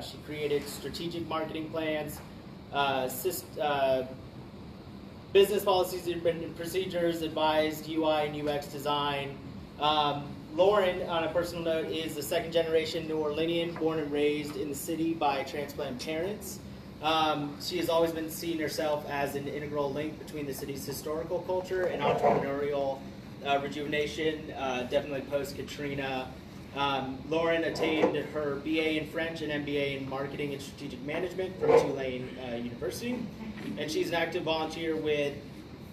She created strategic marketing plans, business policies and procedures, advised UI and UX design. Lauren, on a personal note, is the second generation New Orleanian, born and raised in the city by transplant parents. She has always been seeing herself as an integral link between the city's historical culture and entrepreneurial rejuvenation, definitely post-Katrina. Lauren attained her BA in French and MBA in Marketing and Strategic Management from Tulane University. And she's an active volunteer with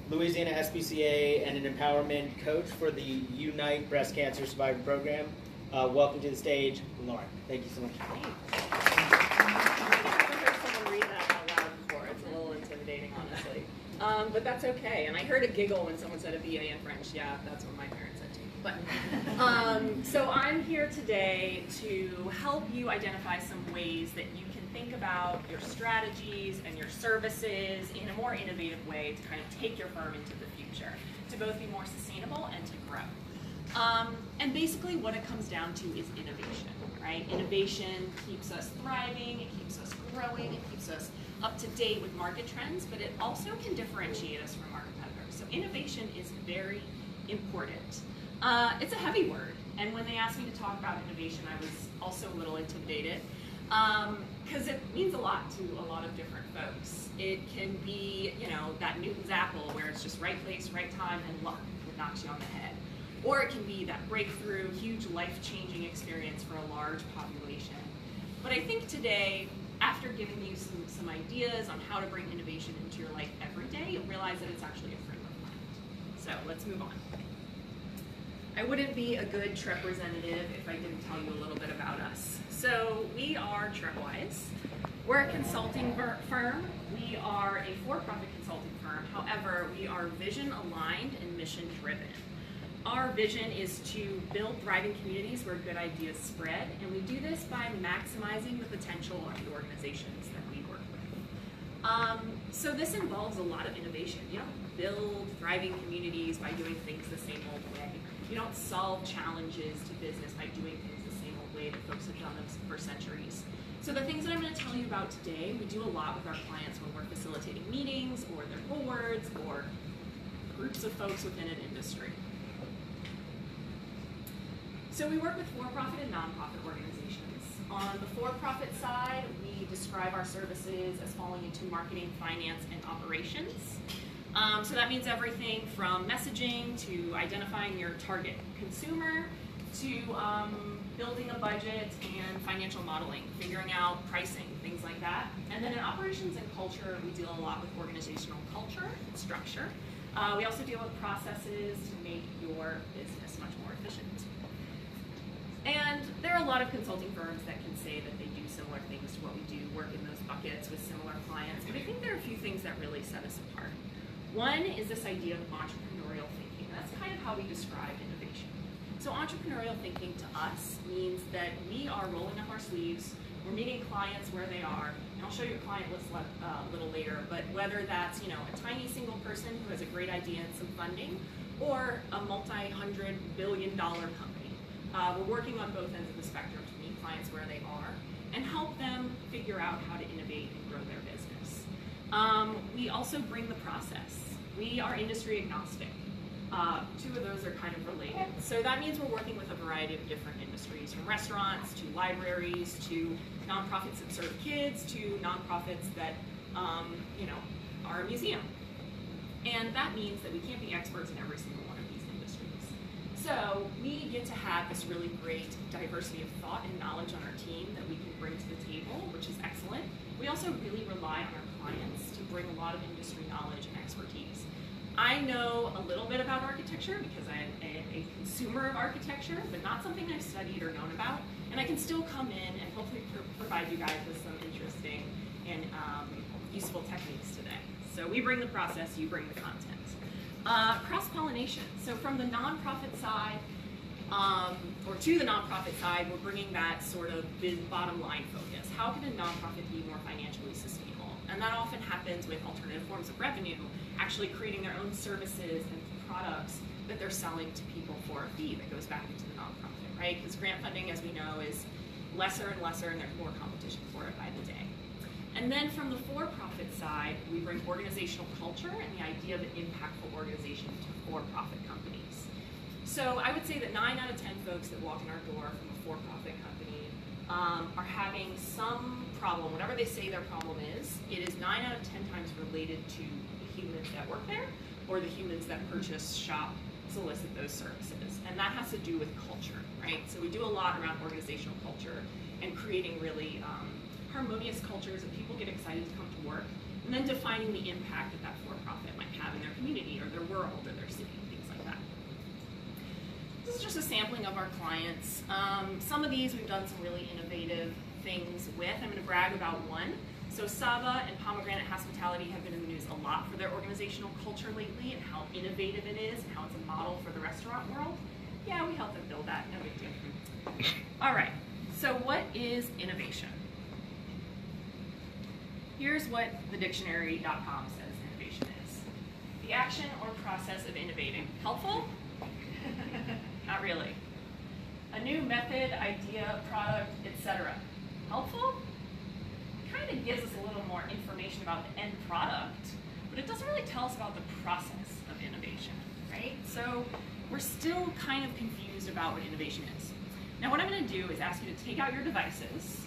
Louisiana SPCA and an empowerment coach for the Unite Breast Cancer Survivor Program. Welcome to the stage, Lauren. Thank you so much. I've never heard someone read that out loud before. It's a little intimidating, honestly. But that's okay. And I heard a giggle when someone said a BA in French. Yeah, that's what my parents said too. But so I'm here today to help you identify some ways that you can think about your strategies and your services in a more innovative way to kind of take your firm into the future, to both be more sustainable and to grow. And basically what it comes down to is innovation, right? Innovation keeps us thriving, it keeps us growing, it keeps us up to date with market trends, but it also can differentiate us from our competitors. So innovation is very important. It's a heavy word, and when they asked me to talk about innovation, I was also a little intimidated, because it means a lot to a lot of different folks. It can be, you know, that Newton's apple where it's just right place, right time, and luck that knocks you on the head. Or it can be that breakthrough, huge life-changing experience for a large population. But I think today, after giving you some ideas on how to bring innovation into your life every day, you'll realize that it's actually a frame of mind. So let's move on. I wouldn't be a good Trep representative if I didn't tell you a little bit about us. So we are Trepwise. We're a consulting firm. We are a for-profit consulting firm. However, we are vision-aligned and mission-driven. Our vision is to build thriving communities where good ideas spread, and we do this by maximizing the potential of the organizations that we work with. So this involves a lot of innovation. You don't build thriving communities by doing things the same old way. You don't solve challenges to business by doing things the same old way that folks have done them for centuries. So the things that I'm going to tell you about today, we do a lot with our clients when we're facilitating meetings or their boards or groups of folks within an industry. So we work with for-profit and non-profit organizations. On the for-profit side, we describe our services as falling into marketing, finance, and operations. So that means everything from messaging to identifying your target consumer to building a budget and financial modeling, figuring out pricing, things like that. And then in operations and culture, we deal a lot with organizational culture and structure. We also deal with processes to make your business much more efficient. And there are a lot of consulting firms that can say that they do similar things to what we do, work in those buckets with similar clients, but I think there are a few things that really set us apart. One is this idea of entrepreneurial thinking. That's kind of how we describe innovation. So entrepreneurial thinking to us means that we are rolling up our sleeves, we're meeting clients where they are, and I'll show you a client list a little later, but whether that's, you know, a tiny single person who has a great idea and some funding, or a multi-$100 billion company. We're working on both ends of the spectrum to meet clients where they are and help them figure out how to innovate and grow their business. We also bring the process. We are industry agnostic. Two of those are kind of related. So that means we're working with a variety of different industries, from restaurants to libraries to nonprofits that serve kids to nonprofits that you know, are a museum. And that means that we can't be experts in every single one of these industries. So we get to have this really great diversity of thought and knowledge on our team that we can bring to the table, which is excellent. We also really rely on our clients to bring a lot of industry knowledge and expertise. I know a little bit about architecture because I am a consumer of architecture, but not something I've studied or known about. And I can still come in and hopefully provide you guys with some interesting and useful techniques today. So we bring the process, you bring the content. Cross-pollination. So from the nonprofit side, or to the nonprofit side, we're bringing that sort of bottom line focus. How can a nonprofit be more financially sustainable? And that often happens with alternative forms of revenue, actually creating their own services and products that they're selling to people for a fee that goes back into the nonprofit, right? Because grant funding, as we know, is lesser and lesser, and there's more competition for it by the day. And then from the for-profit side, we bring organizational culture and the idea of an impactful organization to for-profit companies. So I would say that 9 out of 10 folks that walk in our door from a for-profit company are having some problem. Whatever they say their problem is, it is 9 out of 10 times related to the humans that work there or the humans that purchase, shop, solicit those services. And that has to do with culture, right? So we do a lot around organizational culture and creating really harmonious cultures that people get excited to come to work, and then defining the impact that that for-profit might have in their community or their world or their city, things like that. This is just a sampling of our clients. Some of these we've done some really innovative things with. I'm going to brag about one. So Saba and Pomegranate Hospitality have been in the news a lot for their organizational culture lately and how innovative it is and how it's a model for the restaurant world. Yeah, we helped them build that, no big deal. All right, so what is innovation? Here's what the dictionary.com says innovation is. The action or process of innovating. Helpful? Not really. A new method, idea, product, etc. Helpful? It kind of gives us a little more information about the end product, but it doesn't really tell us about the process of innovation, right? So we're still kind of confused about what innovation is. Now what I'm going to do is ask you to take out your devices,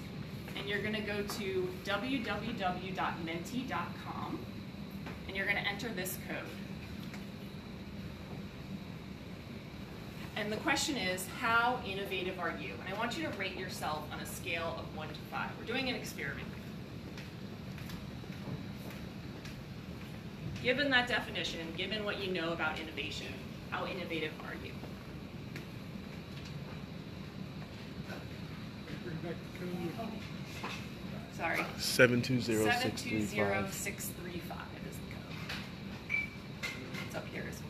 and you're going to go to www.menti.com, and you're going to enter this code. And the question is, how innovative are you? And I want you to rate yourself on a scale of 1 to 5. We're doing an experiment. Given that definition, given what you know about innovation, how innovative are you? Sorry. 720-635. 720-635 is the code. It's up here as well.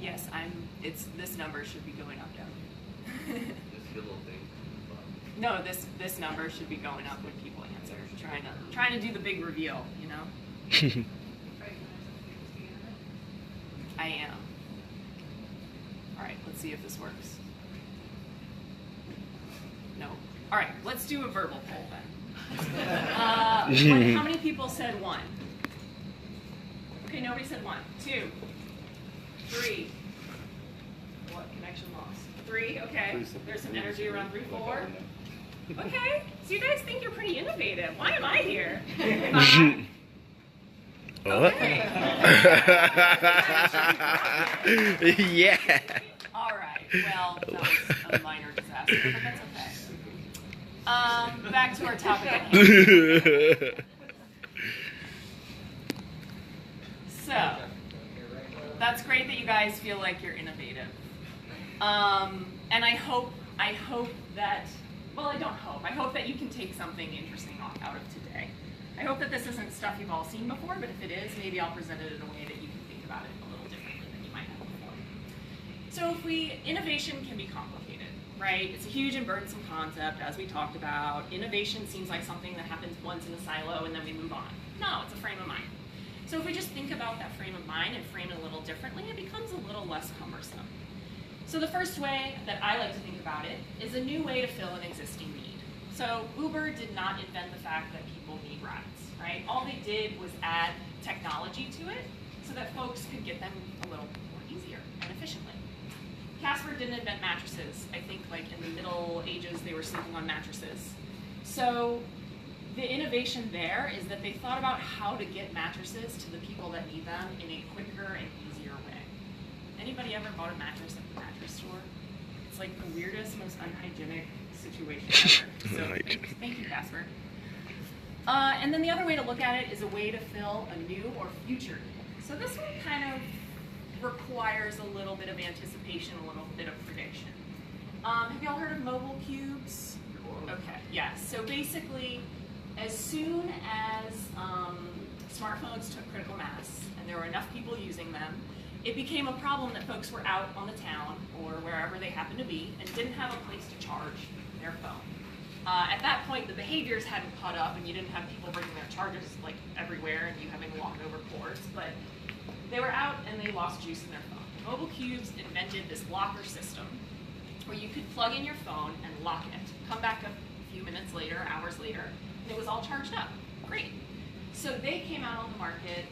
Yes, this number should be going up down here. Just your little thing. No, this number should be going up when people answer. Trying to do the big reveal, you know? I am. All right, let's see if this works. No. All right, let's do a verbal poll then. How many people said 1? Okay, nobody said 1. 2. 3. What? Connection lost. 3. Okay. There's some energy around 3, 4. Okay. So you guys think you're pretty innovative. Why am I here? 5. Okay. Yeah. All right. Well, that was a minor disaster, but that's okay. Back to our topic at hand. So, that's great that you guys feel like you're innovative. And I hope that, well, I don't hope. I hope that you can take something interesting out of today. I hope that this isn't stuff you've all seen before, but if it is, maybe I'll present it in a way that you can think about it a little differently than you might have before. So innovation can be complicated, right? It's a huge and burdensome concept, as we talked about. Innovation seems like something that happens once in a silo and then we move on. No, it's a frame of mind. So if we just think about that frame of mind and frame it a little differently, it becomes a little less cumbersome. So the first way that I like to think about it is a new way to fill an existing need. So Uber did not invent the fact that people need rides, right? All they did was add technology to it so that folks could get them a little more easier and efficiently. Casper didn't invent mattresses. I think like in the Middle Ages they were sleeping on mattresses. So the innovation there is that they thought about how to get mattresses to the people that need them in a quicker and easier way. Anybody ever bought a mattress at the mattress store? It's like the weirdest, most unhygienic situation ever. So thank you, Casper. And then the other way to look at it is a way to fill a new or future need. So this one kind of requires a little bit of anticipation, a little bit of prediction. Have y'all heard of mobile cubes? Okay, yeah. So basically, as soon as smartphones took critical mass and there were enough people using them, it became a problem that folks were out on the town or wherever they happened to be and didn't have a place to charge their phone. At that point, the behaviors hadn't caught up and you didn't have people bringing their chargers like everywhere and you having to walk over cords, but they were out and they lost juice in their phone. Mobile Cubes invented this locker system where you could plug in your phone and lock it. Come back a few minutes later, hours later, and it was all charged up. Great. So they came out on the market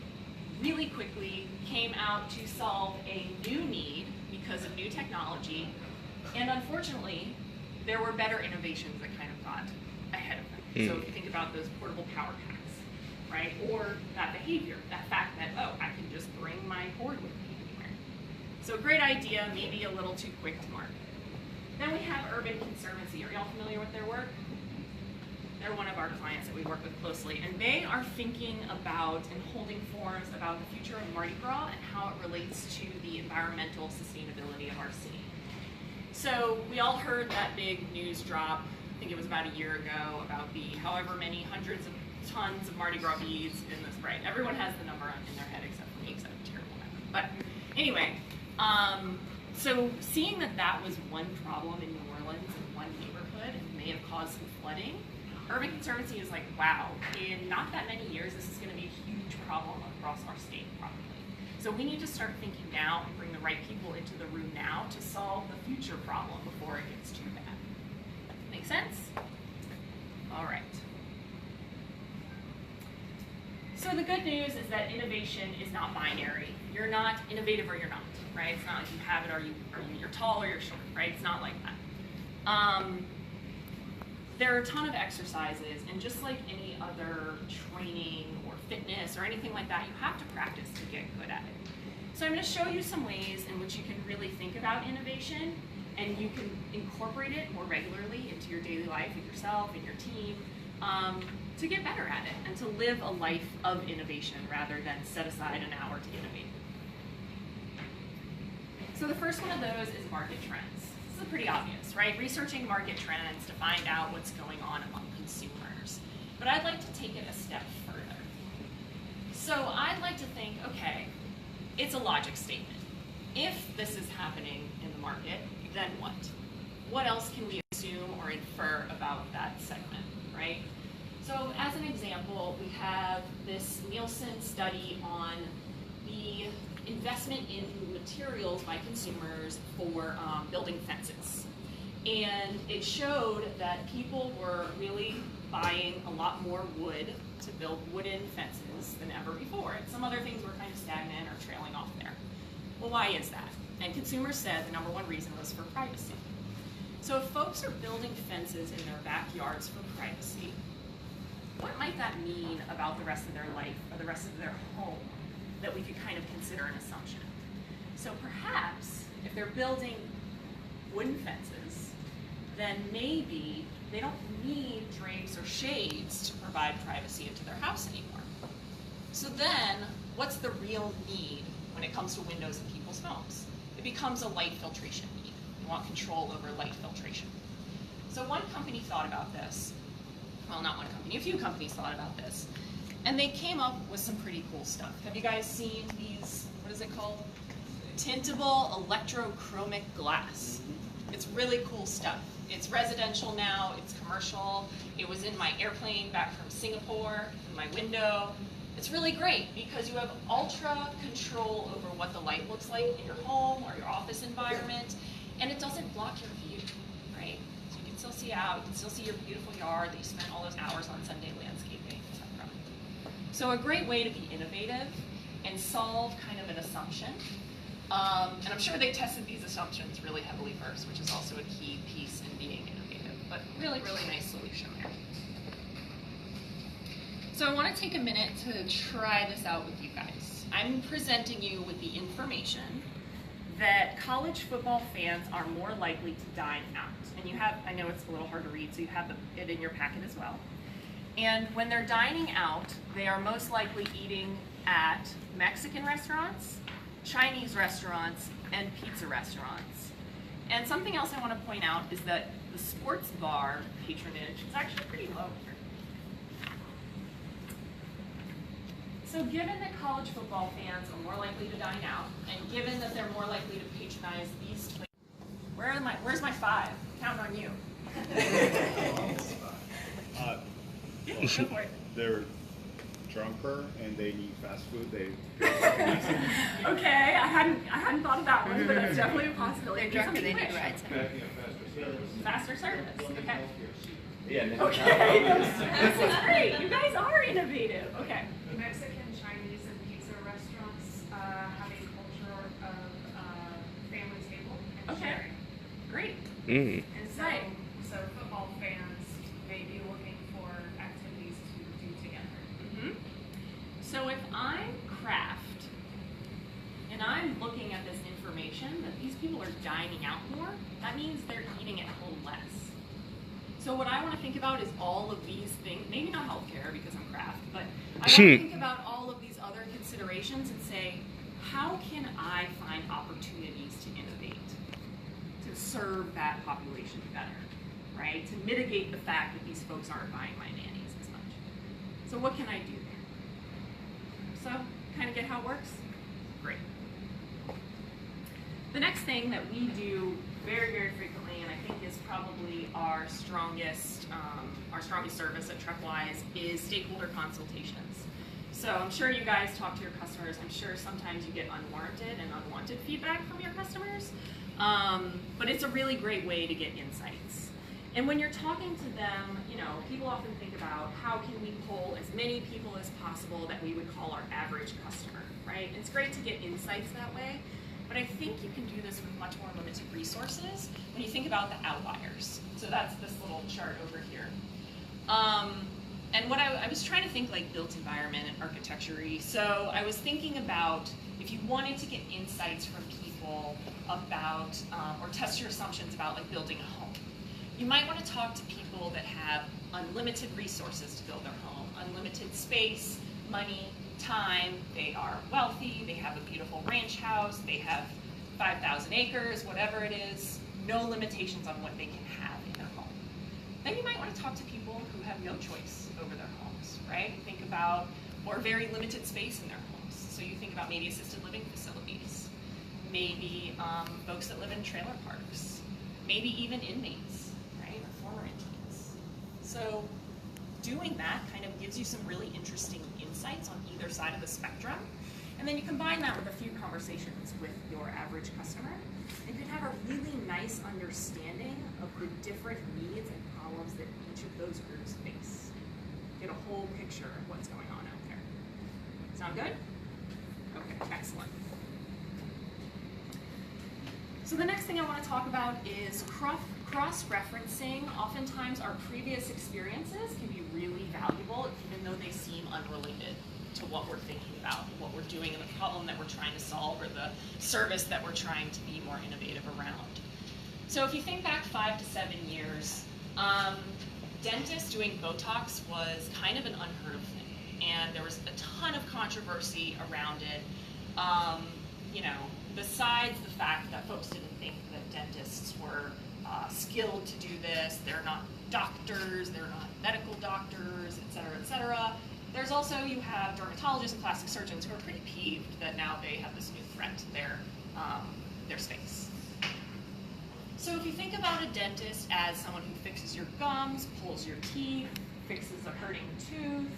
really quickly, came out to solve a new need because of new technology, and unfortunately, there were better innovations that kind of got ahead of them. So if you think about those portable power packs, right? Or that behavior, that fact that, oh, I can just bring my cord with me anywhere. So great idea, maybe a little too quick to market. Then we have Urban Conservancy. Are y'all familiar with their work? They're one of our clients that we work with closely, and they are thinking about and holding forums about the future of Mardi Gras and how it relates to the environmental sustainability of our city. So we all heard that big news drop, I think it was about a year ago, about the however many hundreds of tons of Mardi Gras beads in this, right? Everyone has the number in their head except for me, because I have a terrible memory. But anyway, so seeing that that was one problem in New Orleans in one neighborhood and may have caused some flooding, Urban Conservancy is like, wow, in not that many years, this is going to be a huge problem across our state probably. So we need to start thinking now and bring the right people into the room now to solve the future problem before it gets too bad. Make sense? All right. So the good news is that innovation is not binary. You're not innovative or you're not, right? It's not like you have it or you're tall or you're short, right? It's not like that. There are a ton of exercises, and just like any other training or fitness or anything like that, you have to practice to get good at it. So I'm going to show you some ways in which you can really think about innovation, and you can incorporate it more regularly into your daily life with yourself and your team to get better at it and to live a life of innovation rather than set aside an hour to innovate. So the first one of those is market trends. This is pretty obvious, right? Researching market trends to find out what's going on among consumers. But I'd like to take it a step further. So I'd like to think, okay, it's a logic statement. If this is happening in the market, then what? What else can we assume or infer about that segment, right? So as an example, we have this Nielsen study on the investment in materials by consumers for building fences. And it showed that people were really buying a lot more wood to build wooden fences than ever before. And some other things were kind of stagnant or trailing off there. Well, why is that? And consumers said the number one reason was for privacy. So if folks are building fences in their backyards for privacy, what might that mean about the rest of their life or the rest of their home that we could kind of consider an assumption? So perhaps if they're building wooden fences, then maybe they don't need drapes or shades to provide privacy into their house anymore. So then, what's the real need when it comes to windows in people's homes? It becomes a light filtration need. You want control over light filtration. So one company thought about this. Well, not one company, a few companies thought about this. And they came up with some pretty cool stuff. Have you guys seen these, what is it called? Tintable electrochromic glass. It's really cool stuff. It's residential now, it's commercial. It was in my airplane back from Singapore, in my window. It's really great because you have ultra control over what the light looks like in your home or your office environment, and it doesn't block your view, right? So you can still see out, you can still see your beautiful yard that you spent all those hours on Sunday landscaping, etc. So a great way to be innovative and solve kind of an assumption. And I'm sure they tested these assumptions really heavily first, which is also a key piece in being innovative, but really, really nice solution there. So I want to take a minute to try this out with you guys. I'm presenting you with the information that college football fans are more likely to dine out. And you have, I know it's a little hard to read, so you have it in your packet as well. And when they're dining out, they are most likely eating at Mexican restaurants, Chinese restaurants, and pizza restaurants. And something else I want to point out is that the sports bar patronage is actually pretty low here. So given that college football fans are more likely to dine out, and given that they're more likely to patronize these places, where's my 5? Count on you. Go for it. They're drunker and they need fast food. Okay, I hadn't thought of that one, but that's definitely a possibility. They're drunk and they need rides. Faster service. Okay. Yeah. Okay. This is great. You guys are innovative. Okay. Mexican, Chinese, and pizza restaurants have a culture of family table and Okay. sharing. Great. Mm. And so football fans may be looking for activities to do together. So if I'm Kraft and I'm looking at this information that these people are dining out more, that means they're eating at home less. So what I want to think about is all of these things, maybe not healthcare because I'm Kraft, but I want to think about all of these other considerations and say, how can I find opportunities to innovate, to serve that population better, right? To mitigate the fact that these folks aren't buying my nannies as much. So what can I do there? So, kind of get how it works? Great. The next thing that we do very, very frequently, and I think is probably our strongest service at Trepwise, is stakeholder consultations. So I'm sure you guys talk to your customers. I'm sure sometimes you get unwarranted and unwanted feedback from your customers, but it's a really great way to get insights. And when you're talking to them, you know, people often think about how can we pull as many people as possible that we would call our average customer, right? It's great to get insights that way, but I think you can do this with much more limited resources when you think about the outliers. So that's this little chart over here. And what I was trying to think like built environment and architecture-y. So I was thinking about if you wanted to get insights from people about, or test your assumptions about like building a home. You might want to talk to people that have unlimited resources to build their home, unlimited space, money, time, they are wealthy, they have a beautiful ranch house, they have 5,000 acres, whatever it is, no limitations on what they can have in their home. Then you might want to talk to people who have no choice over their homes, right? Think about, or very limited space in their homes. So you think about maybe assisted living facilities, maybe folks that live in trailer parks, maybe even inmates. Former inmates. So doing that kind of gives you some really interesting insights on either side of the spectrum. And then you combine that with a few conversations with your average customer, and you can have a really nice understanding of the different needs and problems that each of those groups face. Get a whole picture of what's going on out there. Sound good? Okay, excellent. So the next thing I want to talk about is cross-referencing. Oftentimes our previous experiences can be really valuable even though they seem unrelated to what we're thinking about, what we're doing, and the problem that we're trying to solve, or the service that we're trying to be more innovative around. So if you think back 5 to 7 years, dentists doing Botox was kind of an unheard of thing, and there was a ton of controversy around it. You know, besides the fact that folks didn't think that dentists were skilled to do this, they're not doctors, they're not medical doctors, et cetera, et cetera. There's also, you have dermatologists and plastic surgeons who are pretty peeved that now they have this new threat to their space. So if you think about a dentist as someone who fixes your gums, pulls your teeth, fixes a hurting tooth,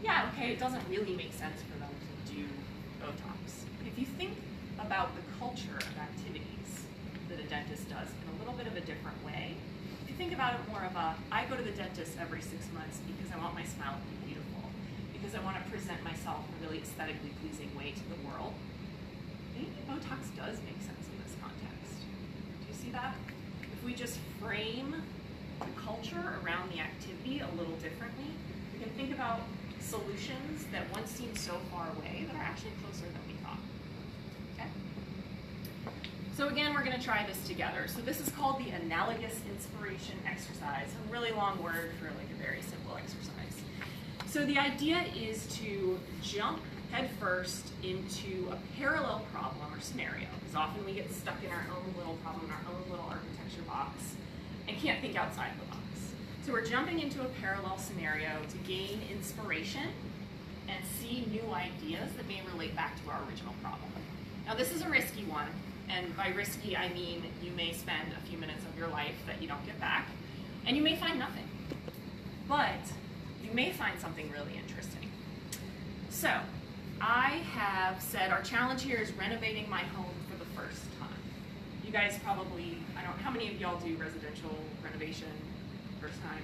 yeah, okay, it doesn't really make sense for them to do Botox. If you think about the culture of activities that a dentist does in a little bit of a different way, if you think about it more of a, I go to the dentist every 6 months because I want my smile to be beautiful, because I want to present myself in a really aesthetically pleasing way to the world, maybe Botox does make sense in this context. Do you see that? If we just frame the culture around the activity a little differently, we can think about solutions that once seemed so far away that are actually closer than we thought. Okay? So again, we're going to try this together. So this is called the analogous inspiration exercise, a really long word for like a very simple exercise. So the idea is to jump headfirst into a parallel problem or scenario, because often we get stuck in our own little problem, our own little architecture box, and can't think outside the box. So we're jumping into a parallel scenario to gain inspiration and see new ideas that may relate back to our original problem. Now this is a risky one, and by risky I mean you may spend a few minutes of your life that you don't get back, and you may find nothing. But you may find something really interesting. So, I have said our challenge here is renovating my home for the first time. You guys probably, how many of y'all do residential renovation first time?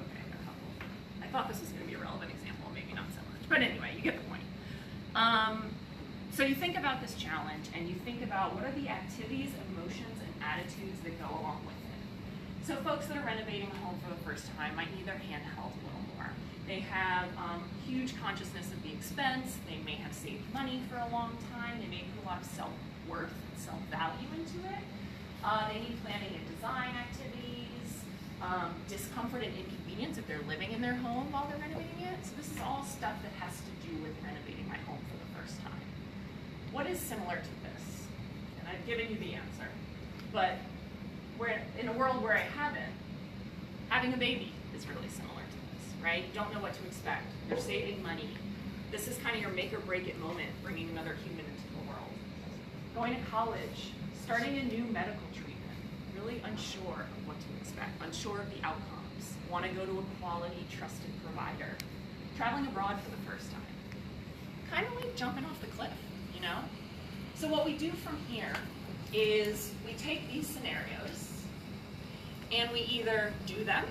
Okay, a couple. I thought this was going to be a relevant example, maybe not so much. But anyway, you get the point. So you think about this challenge and you think about what are the activities, emotions, and attitudes that go along with it. So folks that are renovating a home for the first time might need their handheld a little more. They have huge consciousness of the expense. They may have saved money for a long time. They may put a lot of self-worth and self-value into it. They need planning and design activities, discomfort and inconvenience if they're living in their home while they're renovating it. So this is all stuff that has to do with renovating my home for the first time. What is similar to this? And I've given you the answer, but we're in a world where I haven't, having a baby is really similar to this, right? You don't know what to expect. You're saving money. This is kind of your make or break it moment, bringing another human into the world. Going to college, starting a new medical treatment, really unsure of what to expect, unsure of the outcomes, want to go to a quality, trusted provider, traveling abroad for the first time. Kind of like jumping off the cliff, you know? So what we do from here is we take these scenarios and we either do them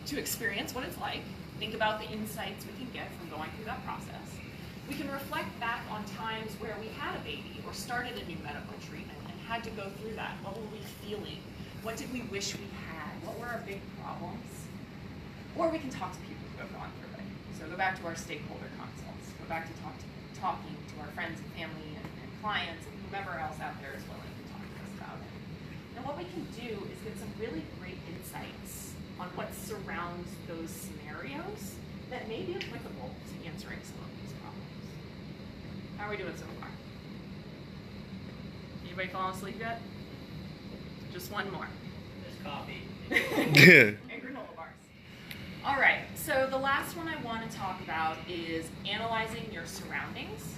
to experience what it's like, think about the insights we can get from going through that process. We can reflect back on times where we had a baby or started a new medical treatment and had to go through that. What were we feeling? What did we wish we had? What were our big problems? Or we can talk to people who have gone through it. So go back to our stakeholder consults, go back to talking to our friends and family and clients and whomever else out there is willing to talk to us about it. And what we can do is get some really great insights on what surrounds those scenarios that may be applicable to answering some of these problems. How are we doing so far? Anybody falling asleep yet? Just one more. There's coffee. And granola bars. All right, so the last one I want to talk about is analyzing your surroundings.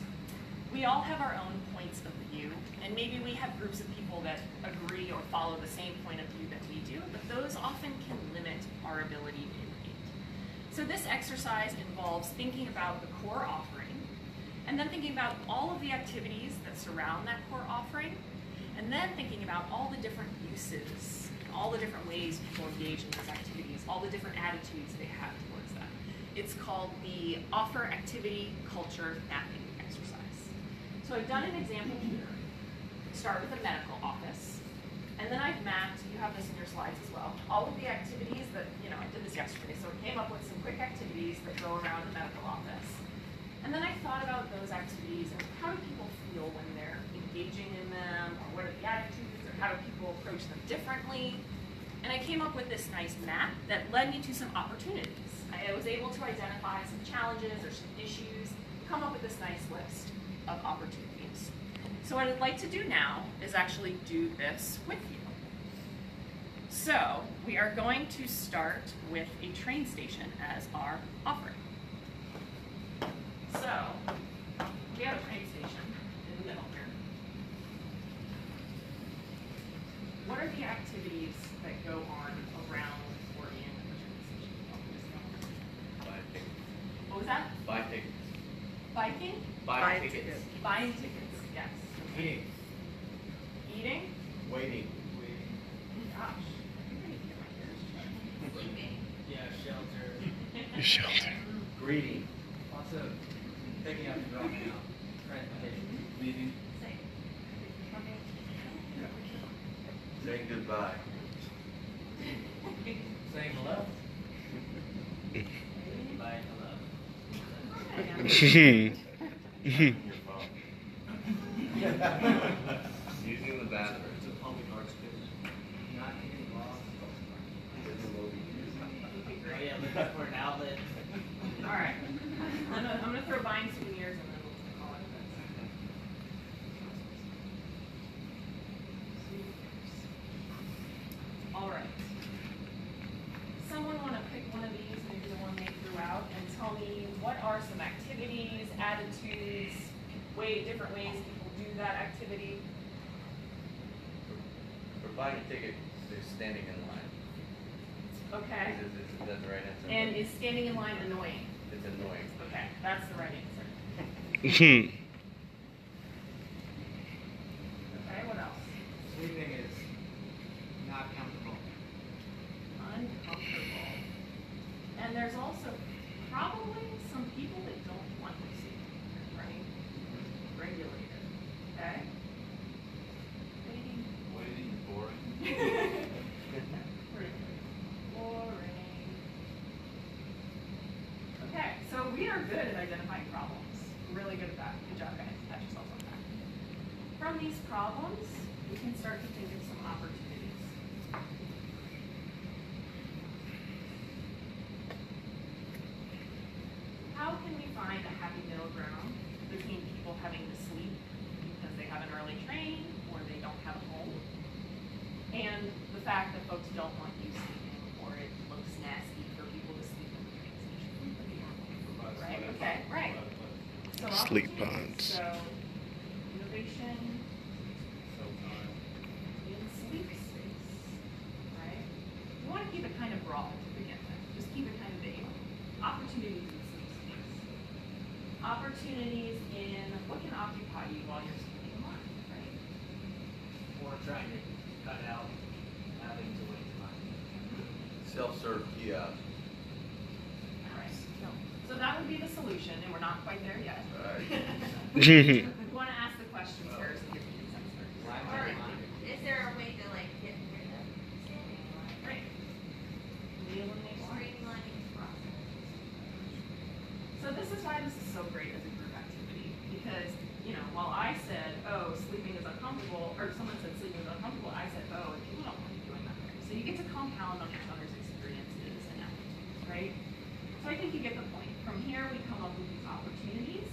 We all have our own points of view, and maybe we have groups of people that agree or follow the same point of view that we do, but those often can limit our ability to innovate. So this exercise involves thinking about the core offering, and then thinking about all of the activities that surround that core offering, and then thinking about all the different uses, all the different ways people engage in those activities, all the different attitudes they have towards them. It's called the Offer Activity Culture Mapping exercise. So I've done an example here. Start with a medical office, and then I've mapped, you have this in your slides as well, all of the activities that, I did this yesterday, so I came up with some quick activities that go around the medical office. And then I thought about those activities and how do people feel when they're engaging in them, or what are the attitudes, or how do people approach them differently. And I came up with this nice map that led me to some opportunities. I was able to identify some challenges or some issues, come up with this nice list of opportunities. So what I'd like to do now is actually do this with you. So we are going to start with a train station as our offering. So we have a train station in the middle here. What are the activities that go on around or in the train station? What was that? Buy tickets. Biking? Buy tickets. Buying tickets, yes. Eating. Eating? Waiting. Gosh. Yeah, shelter. Shelter. Greeting. Lots of picking up and dropping out. Transportation. Leaving. Saying goodbye. Saying hello. Bye, hello. Your phone. Using the bathroom. It's a public arts business. Not getting lost. Oh yeah, looking for an outlet. All right. I'm gonna throw buying souvenirs and then we'll call it this. All right. Someone want to pick one of these, maybe the one they threw out, and tell me what are some activities, attitudes, attitudes, different ways people do that activity. For buying a ticket, they're standing in line. Okay. Is that the right answer? And is standing in line annoying? It's annoying. Okay, that's the right answer. Mhm. Okay, what else? Sleeping is not comfortable. Uncomfortable. And there's also probably some people that don't want to see, right? Regulated. Okay? Waiting. Waiting, boring. Boring. Okay, so we are good at identifying problems. Really good at that. Good job, guys. Pat yourselves on that. From these problems, we can start to think of some opportunities. How can we find a happy middle ground between people having to sleep because they have an early train or they don't have a home, and the fact that folks don't want you sleeping or it looks nasty for people to sleep in the train station? Right? Okay, right. So Sleep opportunities. pods. So innovation in sleep space, right? You want to keep it kind of broad to begin with. Just keep it kind of vague. Opportunities in sleep space. Opportunities in what can occupy you while you're sleeping in line, right? Or trying to cut out having to wait time. Self-serve kiosk. All right. So that would be the solution, and we're not quite there yet. Right. We want to ask the questions first and get the insights first. Right. Is there a way to like get rid of standing in line? Right. We eliminate one. Streamlining the process. So this is why this is so great as a group activity, because, you know, while I said, oh, sleeping is uncomfortable, or someone said sleeping is uncomfortable, I said, oh, and people don't want you doing that there. So you get to compound on each other's experiences and attitudes, right? So I think you get the point. From here, we come up with these opportunities,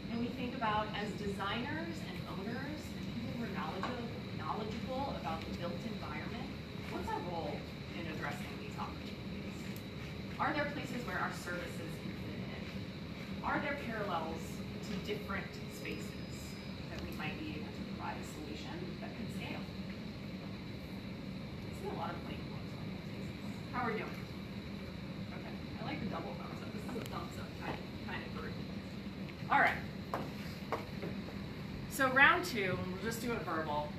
and we think about, as designers and owners and people who are knowledgeable about the built environment, what's our role in addressing these opportunities? Are there places where our services can fit in? Are there parallels to different spaces that we might be able to provide a solution that can scale? I see a lot of blank looks on your faces. How are we doing? Okay, I like the double thumbs up. This is a thumbs up kind of group. All right. So round two, and we'll just do it verbal.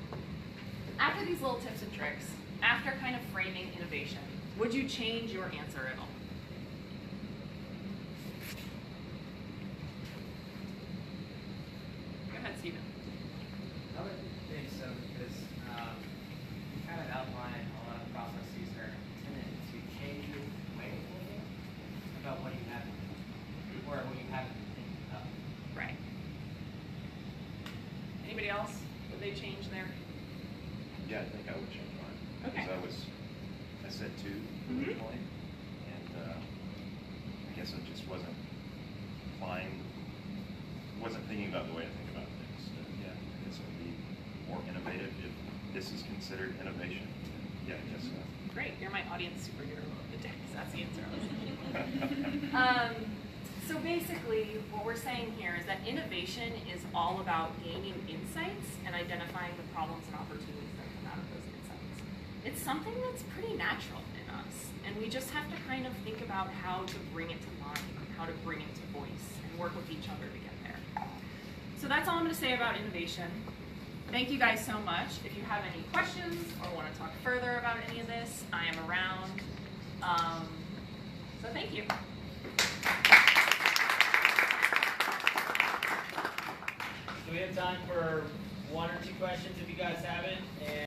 After these little tips and tricks, after kind of framing innovation, would you change your answer at all? Go ahead, Stephen. I would think so because you kind of outline a lot of processes that are intended to change your way of thinking about what you have or what you haven't been thinking about. Right. Anybody else? Would they change their? Yeah, I think I would change mine. Okay. Because I said two Mhm. originally, and I guess I just wasn't thinking about the way I think about things. Yeah, I guess it would be more innovative if this is considered innovation. Yeah, I guess so. Great, you're my audience superhero of the day, 'cause that's the answer I was looking for. So basically, what we're saying here is that innovation is all about gaining insights and identifying the problems and opportunities that come out of those insights. It's something that's pretty natural in us, and we just have to kind of think about how to bring it to mind, how to bring it to voice, and work with each other to get there. So that's all I'm going to say about innovation. Thank you guys so much. If you have any questions or want to talk further about any of this, I am around. So thank you. So we have time for one or two questions if you guys have it. And